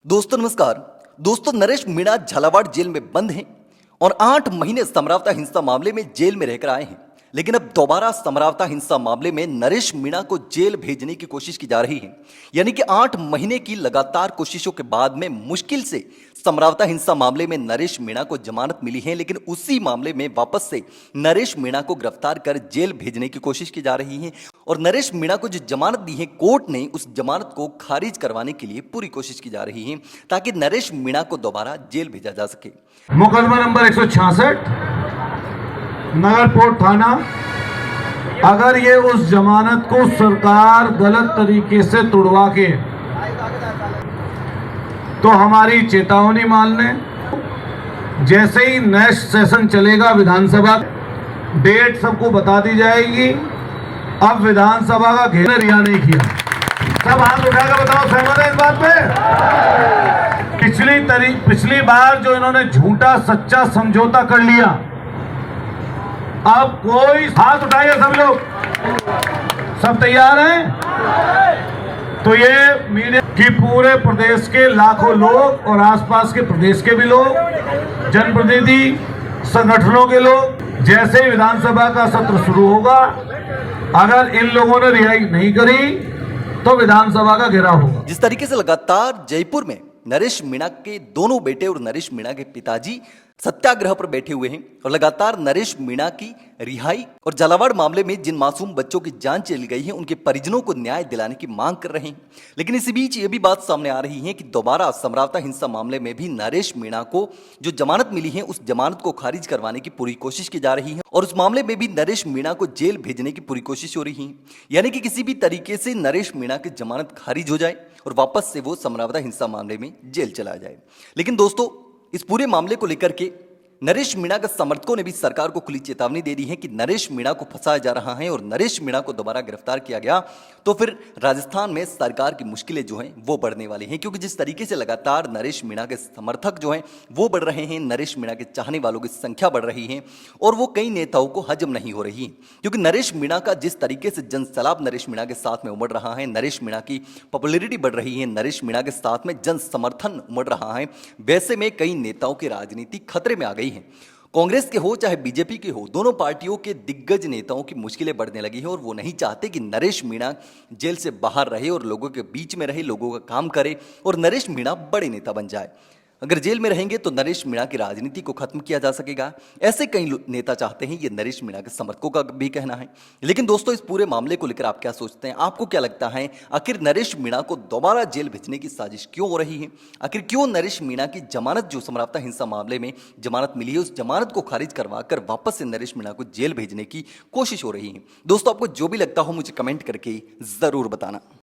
दोस्तों नमस्कार। दोस्तों नरेश मीणा झालावाड़ जेल में बंद हैं और 8 महीने समरावता हिंसा मामले में जेल में रहकर आए हैं। लेकिन अब दोबारा समरावता हिंसा मामले में नरेश मीणा को जेल भेजने की कोशिश की जा रही है। यानी कि 8 महीने की लगातार कोशिशों के बाद में मुश्किल से समरावता हिंसा मामले में नरेश मीणा को जमानत मिली है, लेकिन उसी मामले में वापस से नरेश मीणा को गिरफ्तार कर जेल भेजने की कोशिश की जा रही है। और नरेश मीणा को जो जमानत दी है कोर्ट ने, उस जमानत को खारिज करवाने के लिए पूरी कोशिश की जा रही है ताकि नरेश मीणा को दोबारा जेल भेजा जा सके। मुकदमा नंबर 166 नगरपोट थाना, अगर ये उस जमानत को सरकार गलत तरीके से तुड़वा के तो हमारी चेतावनी मान लें। जैसे ही नेक्स्ट सेशन चलेगा विधानसभा, डेट सबको बता दी जाएगी। अब विधानसभा का घेरा रिहा नहीं किया, सब हाथ उठाकर बताओ सहमत है इस बात पे। पिछली बार जो इन्होंने झूठा सच्चा समझौता कर लिया, अब कोई हाथ उठाइए सब लोग, सब तैयार हैं? तो ये मीडिया की पूरे प्रदेश के लाखों लोग और आसपास के प्रदेश के भी लोग, जनप्रतिनिधि संगठनों के लोग, जैसे ही विधानसभा का सत्र शुरू होगा, अगर इन लोगों ने रिहाई नहीं करी तो विधानसभा का घेराव होगा। जिस तरीके से लगातार जयपुर में नरेश मीणा के दोनों बेटे और नरेश मीणा के पिताजी सत्याग्रह पर बैठे हुए हैं और लगातार नरेश मीणा की रिहाई और झालावाड़ मामले में जिन मासूम बच्चों की जान चली गई है उनके परिजनों को न्याय दिलाने की मांग कर रहे हैं। लेकिन इसी बीच ये भी बात सामने आ रही है कि दोबारा समरावता हिंसा मामले में भी नरेश मीणा को जो जमानत मिली है उस जमानत को खारिज करवाने की पूरी कोशिश की जा रही है और उस मामले में भी नरेश मीणा को जेल भेजने की पूरी कोशिश हो रही है। यानी कि किसी भी तरीके से नरेश मीणा की जमानत खारिज हो जाए और वापस से वो समरावता हिंसा मामले में जेल चला जाए। लेकिन दोस्तों इस पूरे मामले को लेकर के नरेश मीणा के समर्थकों ने भी सरकार को खुली चेतावनी दे दी है कि नरेश मीणा को फंसाया जा रहा है और नरेश मीणा को दोबारा गिरफ्तार किया गया तो फिर राजस्थान में सरकार की मुश्किलें जो हैं वो बढ़ने वाली हैं। क्योंकि जिस तरीके से लगातार नरेश मीणा के समर्थक जो हैं वो बढ़ रहे हैं, नरेश मीणा के चाहने वालों की संख्या बढ़ रही है और वो कई नेताओं को हजम नहीं हो रही है। क्योंकि नरेश मीणा का जिस तरीके से जनसैलाब नरेश मीणा के साथ में उमड़ रहा है, नरेश मीणा की पॉपुलैरिटी बढ़ रही है, नरेश मीणा के साथ में जन समर्थन उमड़ रहा है, वैसे में कई नेताओं की राजनीति खतरे में आ गई है। कांग्रेस के हो चाहे बीजेपी के हो, दोनों पार्टियों के दिग्गज नेताओं की मुश्किलें बढ़ने लगी हैं और वो नहीं चाहते कि नरेश मीणा जेल से बाहर रहे और लोगों के बीच में रहे, लोगों का काम करे और नरेश मीणा बड़े नेता बन जाए। अगर जेल में रहेंगे तो नरेश मीणा की राजनीति को खत्म किया जा सकेगा, ऐसे कई नेता चाहते हैं, ये नरेश मीणा के समर्थकों का भी कहना है। लेकिन दोस्तों इस पूरे मामले को लेकर आप क्या सोचते हैं? आपको क्या लगता है आखिर नरेश मीणा को दोबारा जेल भेजने की साजिश क्यों हो रही है? आखिर क्यों नरेश मीणा की जमानत जो समरावता हिंसा मामले में जमानत मिली है उस जमानत को खारिज करवा कर वापस से नरेश मीणा को जेल भेजने की कोशिश हो रही है? दोस्तों आपको जो भी लगता हो मुझे कमेंट करके जरूर बताना।